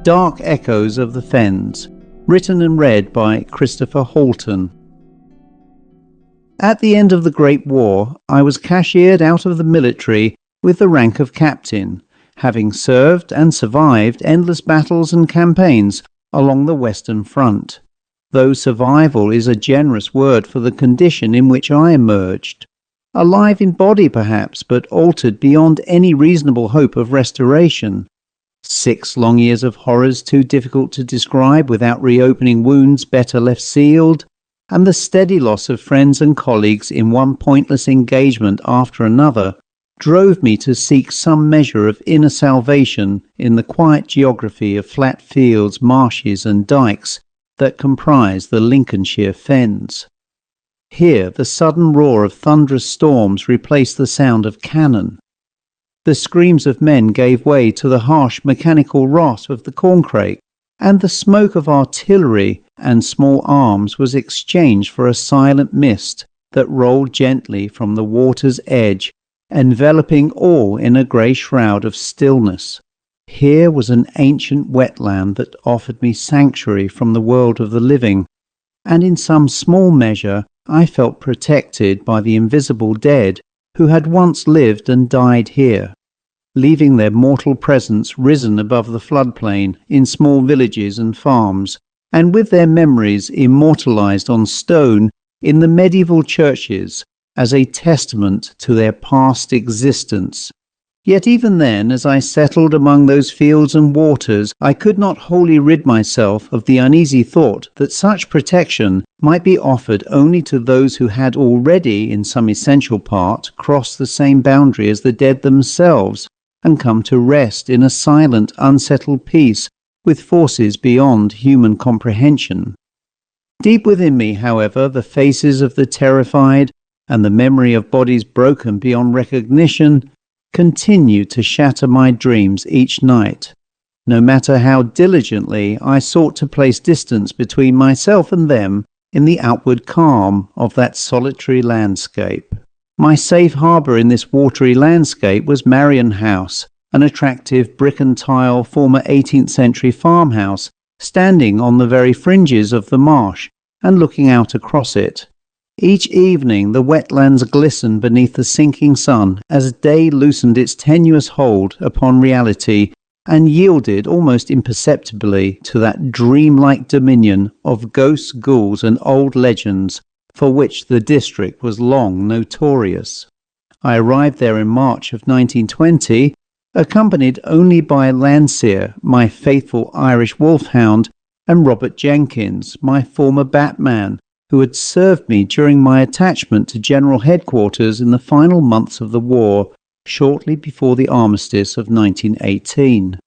Dark Echoes of the Fens, written and read by Christopher Halton. At the end of the Great War, I was cashiered out of the military with the rank of captain, having served and survived endless battles and campaigns along the Western Front, though survival is a generous word for the condition in which I emerged. Alive in body perhaps, but altered beyond any reasonable hope of restoration. 6 long years of horrors too difficult to describe without reopening wounds better left sealed, and the steady loss of friends and colleagues in one pointless engagement after another drove me to seek some measure of inner salvation in the quiet geography of flat fields, marshes and dykes that comprise the Lincolnshire Fens. Here the sudden roar of thunderous storms replaced the sound of cannon. The screams of men gave way to the harsh mechanical rasp of the corncrake, and the smoke of artillery and small arms was exchanged for a silent mist that rolled gently from the water's edge, enveloping all in a grey shroud of stillness. Here was an ancient wetland that offered me sanctuary from the world of the living, and in some small measure I felt protected by the invisible dead who had once lived and died here, leaving their mortal presence risen above the floodplain in small villages and farms, and with their memories immortalized on stone in the medieval churches as a testament to their past existence. Yet even then, as I settled among those fields and waters, I could not wholly rid myself of the uneasy thought that such protection might be offered only to those who had already, in some essential part, crossed the same boundary as the dead themselves, and come to rest in a silent, unsettled peace with forces beyond human comprehension. Deep within me, however, the faces of the terrified and the memory of bodies broken beyond recognition continued to shatter my dreams each night, no matter how diligently I sought to place distance between myself and them in the outward calm of that solitary landscape. My safe harbour in this watery landscape was Marian House, an attractive brick and tile former 18th century farmhouse standing on the very fringes of the marsh and looking out across it. Each evening the wetlands glistened beneath the sinking sun as day loosened its tenuous hold upon reality and yielded almost imperceptibly to that dreamlike dominion of ghosts, ghouls and old legends for which the district was long notorious. I arrived there in March of 1920, accompanied only by Landseer, my faithful Irish wolfhound, and Robert Jenkins, my former Batman, who had served me during my attachment to General Headquarters in the final months of the war, shortly before the armistice of 1918.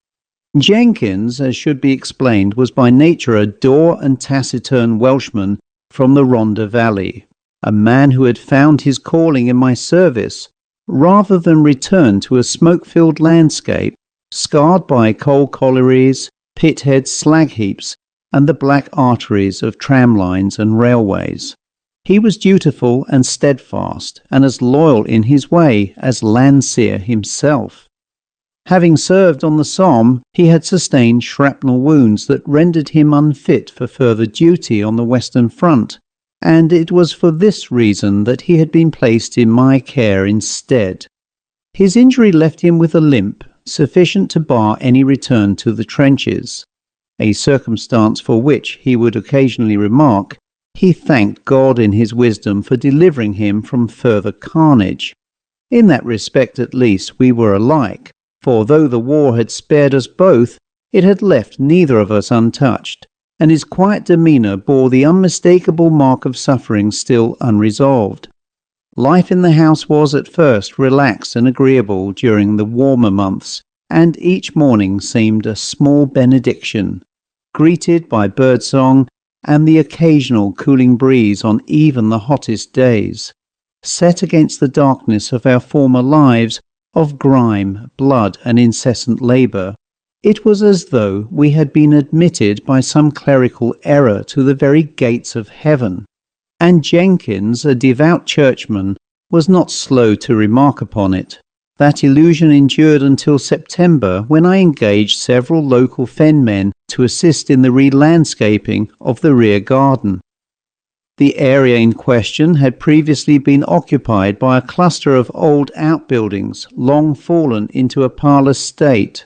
Jenkins, as should be explained, was by nature a dour and taciturn Welshman from the Rhondda Valley, a man who had found his calling in my service, rather than return to a smoke-filled landscape, scarred by coal collieries, pit-heads, slag heaps, and the black arteries of tram lines and railways. He was dutiful and steadfast, and as loyal in his way as Landseer himself. Having served on the Somme, he had sustained shrapnel wounds that rendered him unfit for further duty on the Western Front, and it was for this reason that he had been placed in my care instead. His injury left him with a limp, sufficient to bar any return to the trenches, a circumstance for which, he would occasionally remark, he thanked God in his wisdom for delivering him from further carnage. In that respect at least we were alike, for though the war had spared us both, it had left neither of us untouched, and his quiet demeanour bore the unmistakable mark of suffering still unresolved. Life in the house was at first relaxed and agreeable during the warmer months, and each morning seemed a small benediction, greeted by birdsong and the occasional cooling breeze on even the hottest days. Set against the darkness of our former lives, of grime, blood and incessant labour, it was as though we had been admitted by some clerical error to the very gates of heaven, and Jenkins, a devout churchman, was not slow to remark upon it, That illusion endured until September, when I engaged several local fen men to assist in the re-landscaping of the rear garden. The area in question had previously been occupied by a cluster of old outbuildings, long fallen into a parlous state.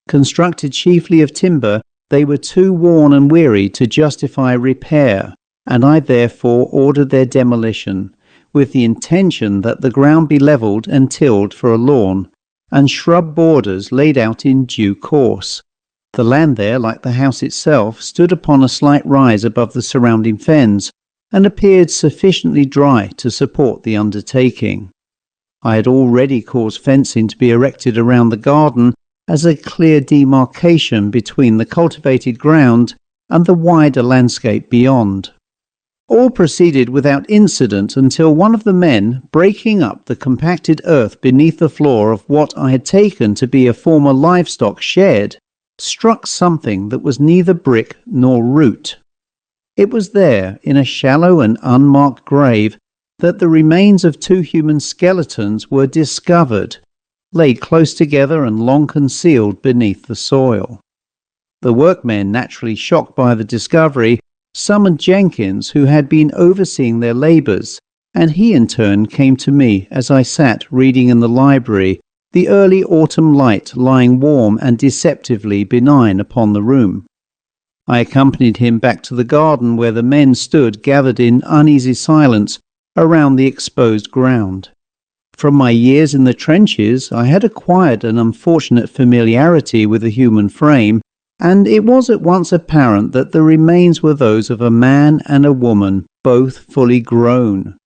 Constructed chiefly of timber, they were too worn and weary to justify repair, and I therefore ordered their demolition, with the intention that the ground be levelled and tilled for a lawn, and shrub borders laid out in due course. The land there, like the house itself, stood upon a slight rise above the surrounding fens, and appeared sufficiently dry to support the undertaking. I had already caused fencing to be erected around the garden as a clear demarcation between the cultivated ground and the wider landscape beyond. All proceeded without incident until one of the men, breaking up the compacted earth beneath the floor of what I had taken to be a former livestock shed, struck something that was neither brick nor root. It was there, in a shallow and unmarked grave, that the remains of two human skeletons were discovered, laid close together and long concealed beneath the soil. The workmen, naturally shocked by the discovery, summoned Jenkins, who had been overseeing their labours, and he in turn came to me as I sat reading in the library, the early autumn light lying warm and deceptively benign upon the room. I accompanied him back to the garden, where the men stood gathered in uneasy silence around the exposed ground. From my years in the trenches, I had acquired an unfortunate familiarity with the human frame, and it was at once apparent that the remains were those of a man and a woman, both fully grown.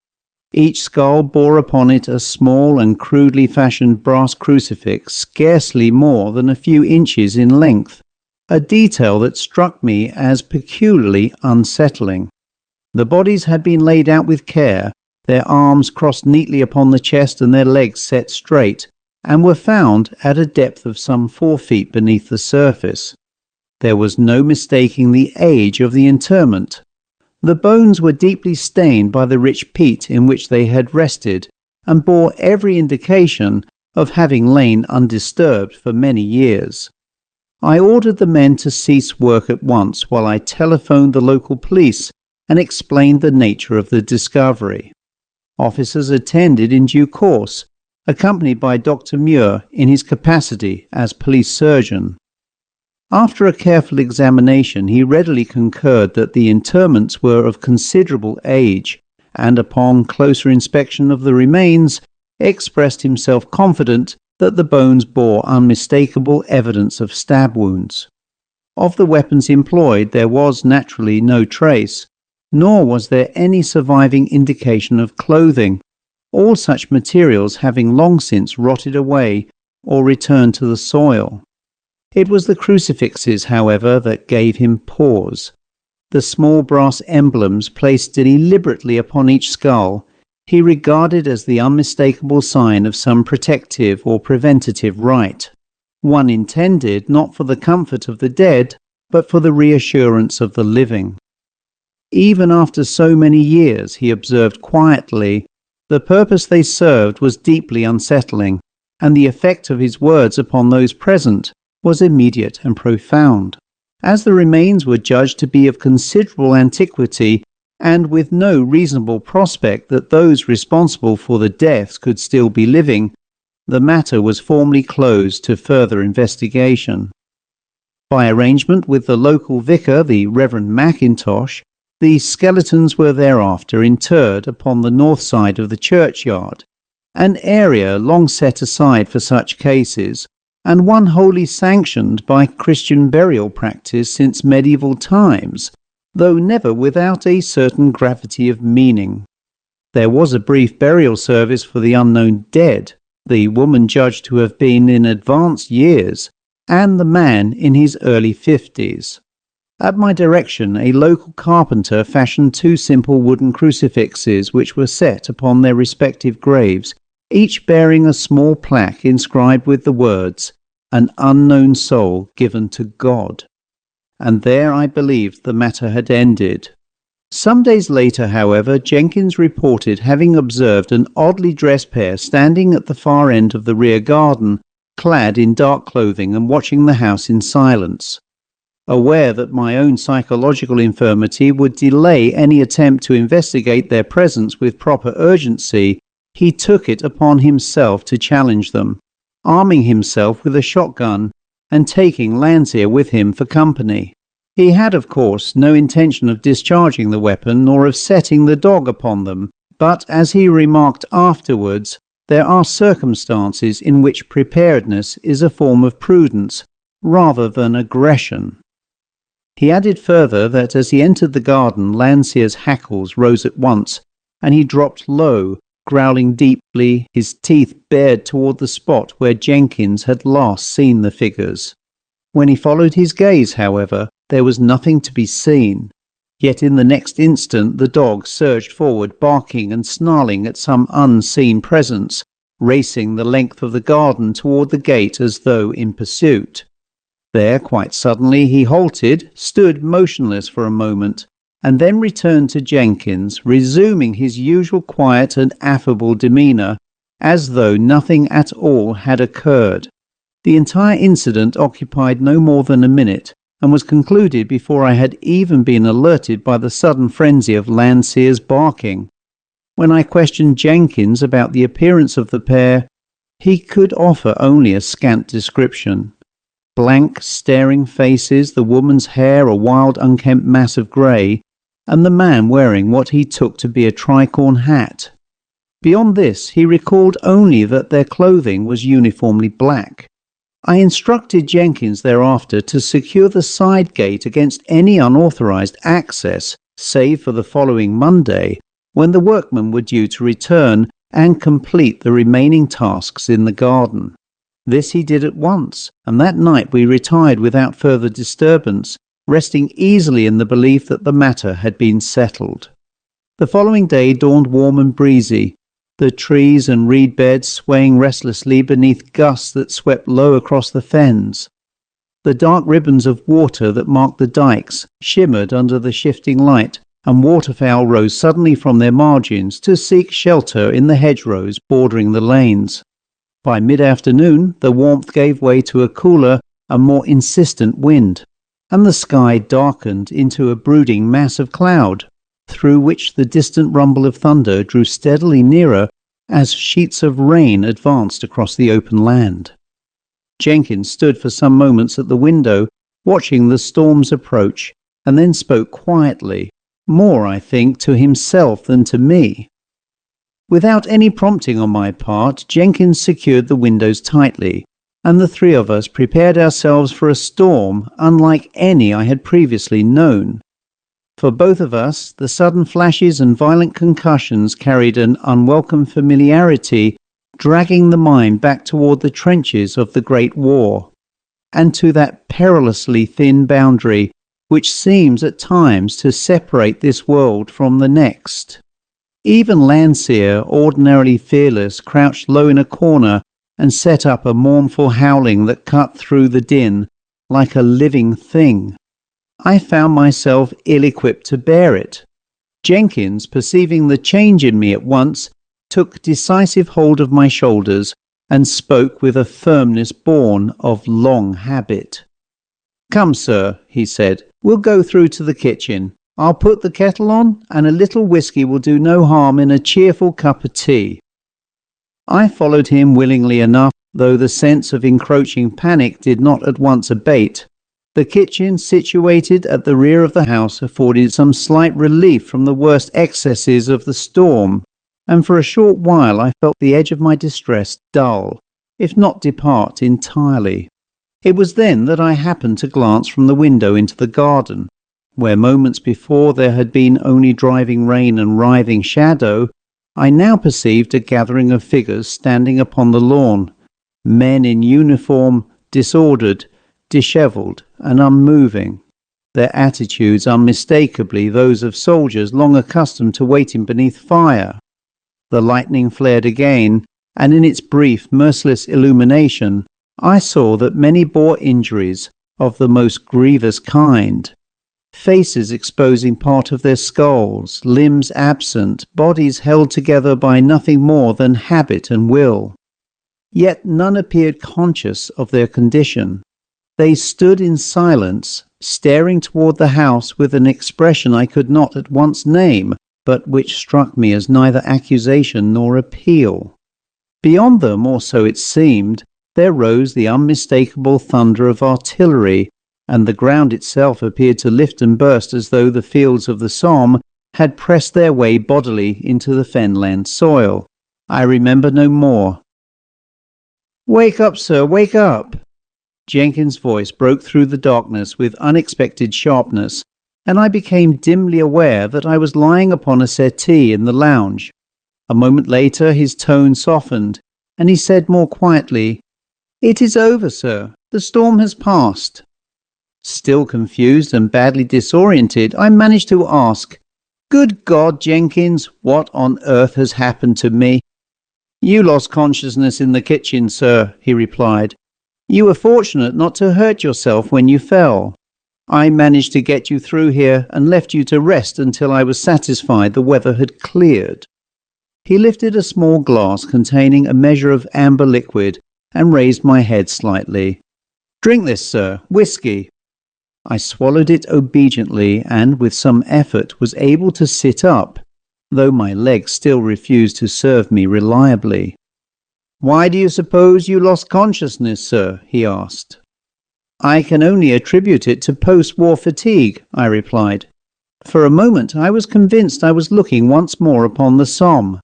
Each skull bore upon it a small and crudely fashioned brass crucifix, scarcely more than a few inches in length, a detail that struck me as peculiarly unsettling. The bodies had been laid out with care, their arms crossed neatly upon the chest and their legs set straight, and were found at a depth of some 4 feet beneath the surface. There was no mistaking the age of the interment. The bones were deeply stained by the rich peat in which they had rested, and bore every indication of having lain undisturbed for many years. I ordered the men to cease work at once while I telephoned the local police and explained the nature of the discovery. Officers attended in due course, accompanied by Dr. Muir in his capacity as police surgeon. After a careful examination, he readily concurred that the interments were of considerable age, and upon closer inspection of the remains, expressed himself confident that the bones bore unmistakable evidence of stab wounds. Of the weapons employed there was naturally no trace, nor was there any surviving indication of clothing, all such materials having long since rotted away or returned to the soil. It was the crucifixes, however, that gave him pause. The small brass emblems placed deliberately upon each skull he regarded as the unmistakable sign of some protective or preventative rite, one intended not for the comfort of the dead, but for the reassurance of the living. Even after so many years, he observed quietly, the purpose they served was deeply unsettling, and the effect of his words upon those present was immediate and profound. As the remains were judged to be of considerable antiquity, and with no reasonable prospect that those responsible for the deaths could still be living, the matter was formally closed to further investigation. By arrangement with the local vicar, the Reverend Mackintosh, the skeletons were thereafter interred upon the north side of the churchyard, an area long set aside for such cases, and one wholly sanctioned by Christian burial practice since medieval times, though never without a certain gravity of meaning. There was a brief burial service for the unknown dead, the woman judged to have been in advanced years, and the man in his early 50s. At my direction, a local carpenter fashioned 2 simple wooden crucifixes which were set upon their respective graves, each bearing a small plaque inscribed with the words, "An unknown soul given to God." And there I believed the matter had ended. Some days later, however, Jenkins reported having observed an oddly dressed pair standing at the far end of the rear garden, clad in dark clothing and watching the house in silence. Aware that my own psychological infirmity would delay any attempt to investigate their presence with proper urgency, he took it upon himself to challenge them, arming himself with a shotgun and taking Landseer with him for company. He had, of course, no intention of discharging the weapon nor of setting the dog upon them, but, as he remarked afterwards, there are circumstances in which preparedness is a form of prudence rather than aggression. He added further that as he entered the garden, Landseer's hackles rose at once, and he dropped low, growling deeply, his teeth bared toward the spot where Jenkins had last seen the figures. When he followed his gaze, however, there was nothing to be seen. Yet in the next instant the dog surged forward, barking and snarling at some unseen presence, racing the length of the garden toward the gate as though in pursuit. There, quite suddenly, he halted, stood motionless for a moment, and then returned to Jenkins, resuming his usual quiet and affable demeanour, as though nothing at all had occurred. The entire incident occupied no more than a minute, and was concluded before I had even been alerted by the sudden frenzy of Landseer's barking. When I questioned Jenkins about the appearance of the pair, he could offer only a scant description. Blank, staring faces, the woman's hair a wild, unkempt mass of grey, and the man wearing what he took to be a tricorn hat. Beyond this, he recalled only that their clothing was uniformly black. I instructed Jenkins thereafter to secure the side gate against any unauthorized access, save for the following Monday, when the workmen were due to return and complete the remaining tasks in the garden. This he did at once, and that night we retired without further disturbance, resting easily in the belief that the matter had been settled. The following day dawned warm and breezy, the trees and reed beds swaying restlessly beneath gusts that swept low across the fens. The dark ribbons of water that marked the dikes shimmered under the shifting light, and waterfowl rose suddenly from their margins to seek shelter in the hedgerows bordering the lanes. By mid-afternoon, the warmth gave way to a cooler and more insistent wind, and the sky darkened into a brooding mass of cloud, through which the distant rumble of thunder drew steadily nearer as sheets of rain advanced across the open land. Jenkins stood for some moments at the window, watching the storm's approach, and then spoke quietly, more, I think, to himself than to me. Without any prompting on my part, Jenkins secured the windows tightly, and the three of us prepared ourselves for a storm unlike any I had previously known. For both of us, the sudden flashes and violent concussions carried an unwelcome familiarity, dragging the mind back toward the trenches of the Great War, and to that perilously thin boundary which seems at times to separate this world from the next. Even Landseer, ordinarily fearless, crouched low in a corner and set up a mournful howling that cut through the din like a living thing. I found myself ill-equipped to bear it. Jenkins, perceiving the change in me at once, took decisive hold of my shoulders and spoke with a firmness born of long habit. "Come, sir," he said, "we'll go through to the kitchen. I'll put the kettle on, and a little whisky will do no harm in a cheerful cup of tea." I followed him willingly enough, though the sense of encroaching panic did not at once abate. The kitchen, situated at the rear of the house, afforded some slight relief from the worst excesses of the storm, and for a short while I felt the edge of my distress dull, if not depart entirely. It was then that I happened to glance from the window into the garden, where moments before there had been only driving rain and writhing shadow. I now perceived a gathering of figures standing upon the lawn, men in uniform, disordered, dishevelled and unmoving, their attitudes unmistakably those of soldiers long accustomed to waiting beneath fire. The lightning flared again, and in its brief, merciless illumination, I saw that many bore injuries of the most grievous kind. faces exposing part of their skulls, limbs absent, bodies held together by nothing more than habit and will. Yet none appeared conscious of their condition. They stood in silence, staring toward the house with an expression I could not at once name, but which struck me as neither accusation nor appeal. Beyond them, or so it seemed, there rose the unmistakable thunder of artillery, and the ground itself appeared to lift and burst as though the fields of the Somme had pressed their way bodily into the fenland soil. I remember no more. "Wake up, sir, wake up!" Jenkins' voice broke through the darkness with unexpected sharpness, and I became dimly aware that I was lying upon a settee in the lounge. A moment later his tone softened, and he said more quietly, "It is over, sir. The storm has passed." Still confused and badly disoriented, I managed to ask, "Good God, Jenkins, what on earth has happened to me?" "You lost consciousness in the kitchen, sir," he replied. "You were fortunate not to hurt yourself when you fell. I managed to get you through here and left you to rest until I was satisfied the weather had cleared." He lifted a small glass containing a measure of amber liquid and raised my head slightly. "Drink this, sir. Whiskey." I swallowed it obediently and with some effort was able to sit up, though my legs still refused to serve me reliably. "Why do you suppose you lost consciousness, sir?" he asked. "I can only attribute it to post-war fatigue," I replied. For a moment I was convinced I was looking once more upon the Somme.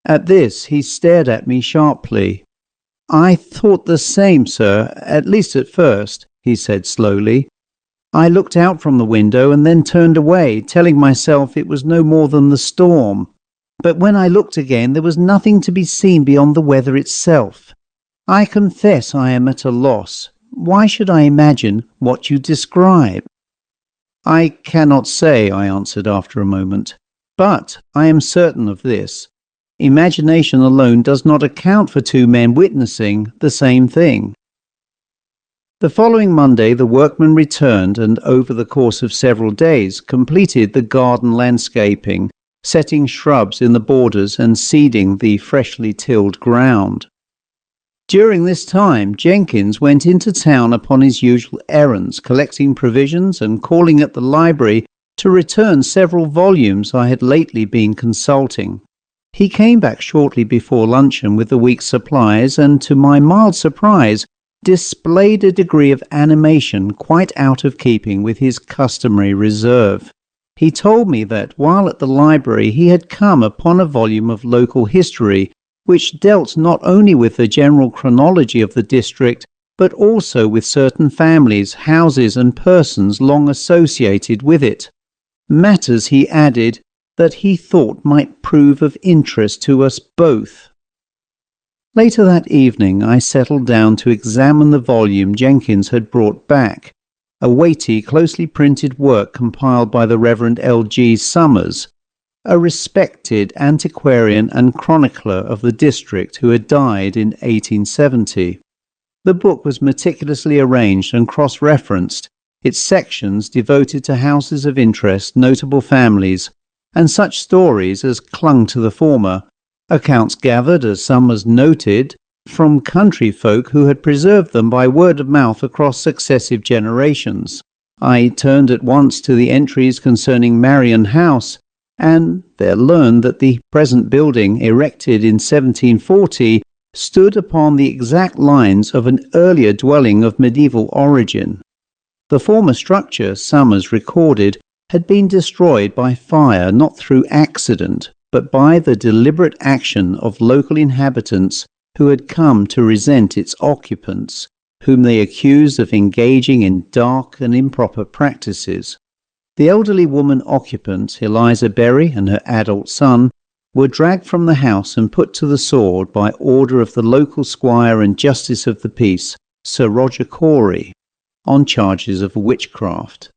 At this he stared at me sharply. "I thought the same, sir, at least at first," he said slowly. "I looked out from the window and then turned away, telling myself it was no more than the storm. But when I looked again, there was nothing to be seen beyond the weather itself. I confess I am at a loss. Why should I imagine what you describe?" "I cannot say," I answered after a moment. "But I am certain of this. Imagination alone does not account for two men witnessing the same thing." The following Monday the workmen returned and over the course of several days completed the garden landscaping, setting shrubs in the borders and seeding the freshly tilled ground. During this time Jenkins went into town upon his usual errands, collecting provisions and calling at the library to return several volumes I had lately been consulting. He came back shortly before luncheon with the week's supplies and, to my mild surprise, displayed a degree of animation quite out of keeping with his customary reserve. He told me that, while at the library, he had come upon a volume of local history which dealt not only with the general chronology of the district, but also with certain families, houses and persons long associated with it. Matters, he added, that he thought might prove of interest to us both. Later that evening I settled down to examine the volume Jenkins had brought back, a weighty, closely printed work compiled by the Reverend L. G. Summers, a respected antiquarian and chronicler of the district who had died in 1870. The book was meticulously arranged and cross-referenced, its sections devoted to houses of interest, notable families, and such stories as clung to the former, accounts gathered, as Summers noted, from country folk who had preserved them by word of mouth across successive generations. I turned at once to the entries concerning Marian House, and there learned that the present building, erected in 1740, stood upon the exact lines of an earlier dwelling of medieval origin. The former structure, Summers recorded, had been destroyed by fire not through accident, but by the deliberate action of local inhabitants who had come to resent its occupants, whom they accused of engaging in dark and improper practices. The elderly woman occupant, Eliza Berry, and her adult son, were dragged from the house and put to the sword by order of the local squire and justice of the peace, Sir Roger Cory, on charges of witchcraft.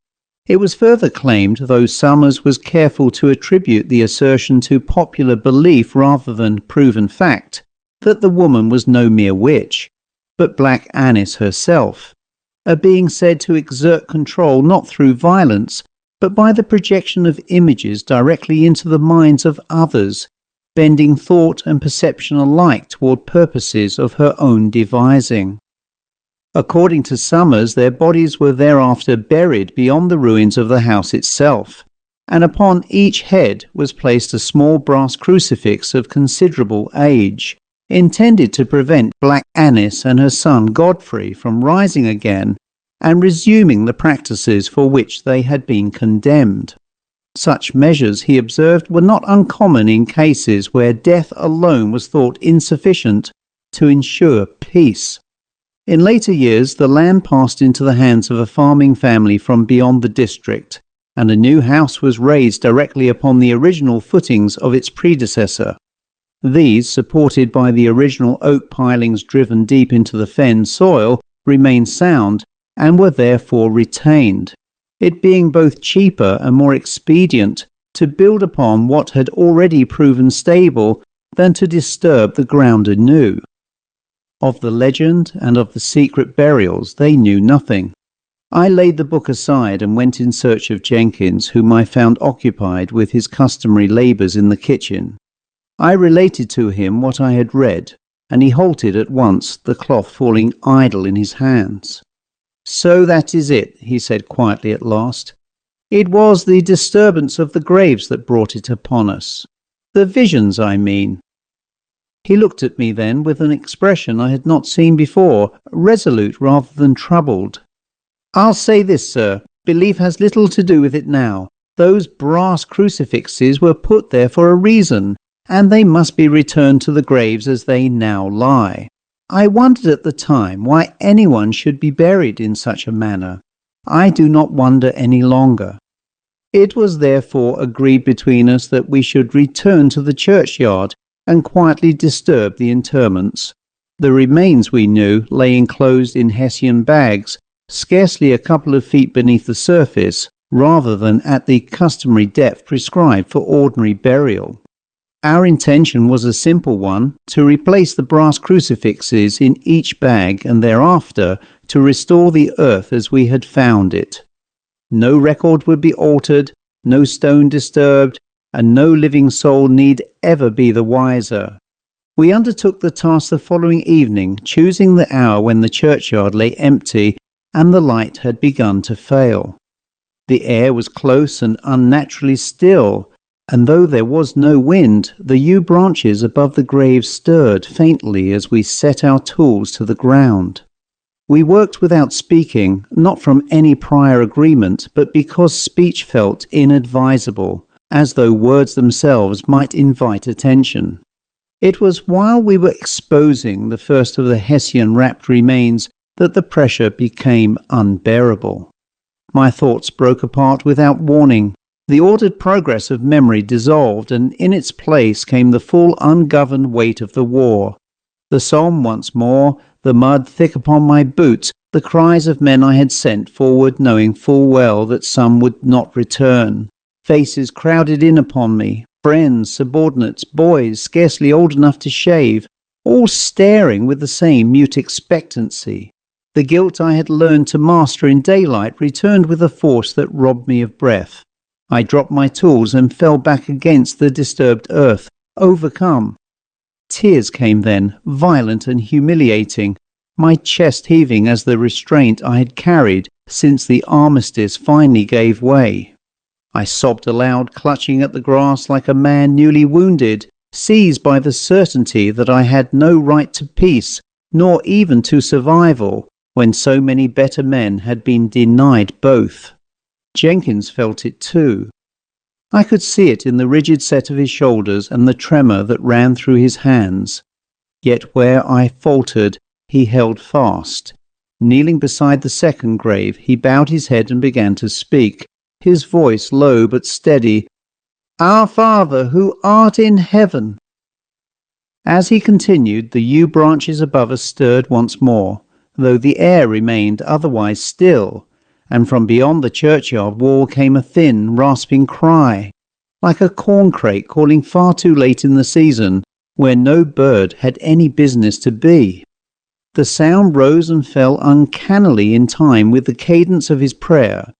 It was further claimed, though Summers was careful to attribute the assertion to popular belief rather than proven fact, that the woman was no mere witch, but Black Annis herself, a being said to exert control not through violence, but by the projection of images directly into the minds of others, bending thought and perception alike toward purposes of her own devising. According to Summers, their bodies were thereafter buried beyond the ruins of the house itself, and upon each head was placed a small brass crucifix of considerable age, intended to prevent Black Annis and her son Godfrey from rising again and resuming the practices for which they had been condemned. Such measures, he observed, were not uncommon in cases where death alone was thought insufficient to ensure peace. In later years, the land passed into the hands of a farming family from beyond the district, and a new house was raised directly upon the original footings of its predecessor. These, supported by the original oak pilings driven deep into the fen soil, remained sound and were therefore retained, it being both cheaper and more expedient to build upon what had already proven stable than to disturb the ground anew. Of the legend and of the secret burials they knew nothing. I laid the book aside and went in search of Jenkins, whom I found occupied with his customary labours in the kitchen. I related to him what I had read, and he halted at once, the cloth falling idle in his hands. "So that is it," he said quietly at last. "It was the disturbance of the graves that brought it upon us. The visions, I mean." He looked at me then with an expression I had not seen before, resolute rather than troubled. "I'll say this, sir. Belief has little to do with it now. Those brass crucifixes were put there for a reason, and they must be returned to the graves as they now lie. I wondered at the time why anyone should be buried in such a manner. I do not wonder any longer. It was therefore agreed between us that we should return to the churchyard and quietly disturb the interments. The remains, we knew, lay enclosed in Hessian bags, scarcely a couple of feet beneath the surface, rather than at the customary depth prescribed for ordinary burial. Our intention was a simple one, to replace the brass crucifixes in each bag and thereafter to restore the earth as we had found it. No record would be altered, no stone disturbed, and no living soul need ever be the wiser. We undertook the task the following evening, choosing the hour when the churchyard lay empty and the light had begun to fail. The air was close and unnaturally still, and though there was no wind, the yew branches above the graves stirred faintly as we set our tools to the ground. We worked without speaking, not from any prior agreement, but because speech felt inadvisable, as though words themselves might invite attention. It was while we were exposing the first of the Hessian wrapped remains that the pressure became unbearable. My thoughts broke apart without warning. The ordered progress of memory dissolved, and in its place came the full ungoverned weight of the war. The psalm once more, the mud thick upon my boots, the cries of men I had sent forward knowing full well that some would not return. Faces crowded in upon me, friends, subordinates, boys scarcely old enough to shave, all staring with the same mute expectancy. The guilt I had learned to master in daylight returned with a force that robbed me of breath. I dropped my tools and fell back against the disturbed earth, overcome. Tears came then, violent and humiliating, my chest heaving as the restraint I had carried since the armistice finally gave way. I sobbed aloud, clutching at the grass like a man newly wounded, seized by the certainty that I had no right to peace, nor even to survival, when so many better men had been denied both. Jenkins felt it too. I could see it in the rigid set of his shoulders and the tremor that ran through his hands. Yet where I faltered, he held fast. Kneeling beside the second grave, he bowed his head and began to speak, his voice low but steady. "Our Father, who art in heaven." As he continued, the yew branches above us stirred once more, though the air remained otherwise still, and from beyond the churchyard wall came a thin, rasping cry, like a corncrake calling far too late in the season, where no bird had any business to be. The sound rose and fell uncannily in time with the cadence of his prayer,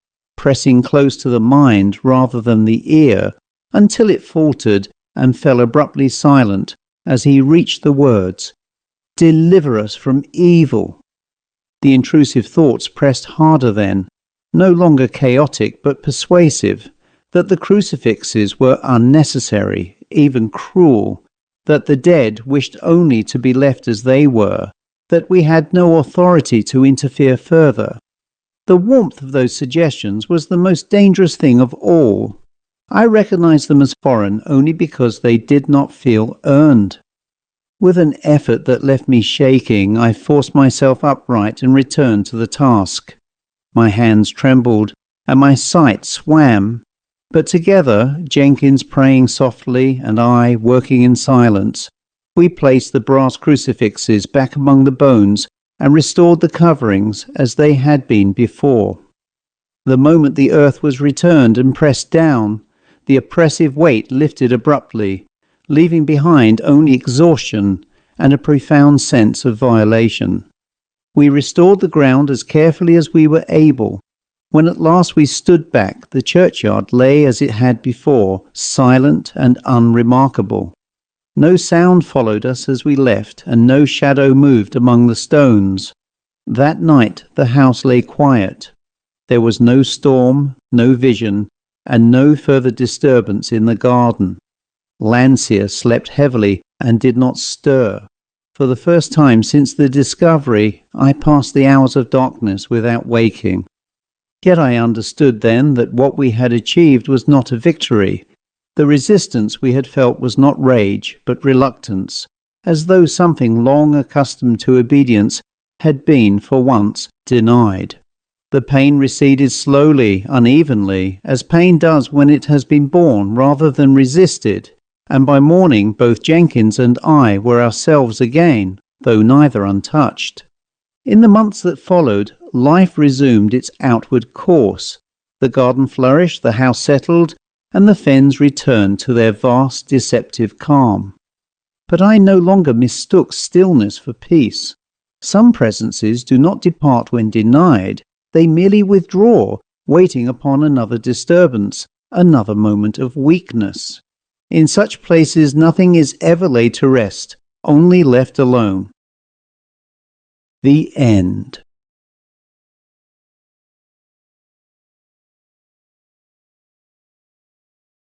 pressing close to the mind rather than the ear, until it faltered and fell abruptly silent as he reached the words, "Deliver us from evil." The intrusive thoughts pressed harder then, no longer chaotic but persuasive, that the crucifixes were unnecessary, even cruel, that the dead wished only to be left as they were, that we had no authority to interfere further. The warmth of those suggestions was the most dangerous thing of all. I recognized them as foreign only because they did not feel earned. With an effort that left me shaking, I forced myself upright and returned to the task. My hands trembled, and my sight swam. But together, Jenkins praying softly and I working in silence, we placed the brass crucifixes back among the bones and restored the coverings as they had been before. The moment the earth was returned and pressed down, the oppressive weight lifted abruptly, leaving behind only exhaustion and a profound sense of violation. We restored the ground as carefully as we were able. When at last we stood back, the churchyard lay as it had before, silent and unremarkable. No sound followed us as we left, and no shadow moved among the stones. That night the house lay quiet. There was no storm, no vision, and no further disturbance in the garden. Landseer slept heavily and did not stir. For the first time since the discovery, I passed the hours of darkness without waking. Yet I understood then that what we had achieved was not a victory. The resistance we had felt was not rage, but reluctance, as though something long accustomed to obedience had been, for once, denied. The pain receded slowly, unevenly, as pain does when it has been borne rather than resisted, and by morning both Jenkins and I were ourselves again, though neither untouched. In the months that followed, life resumed its outward course. The garden flourished, the house settled, and the fens returned to their vast, deceptive calm. But I no longer mistook stillness for peace. Some presences do not depart when denied, they merely withdraw, waiting upon another disturbance, another moment of weakness. In such places nothing is ever laid to rest, only left alone. The End.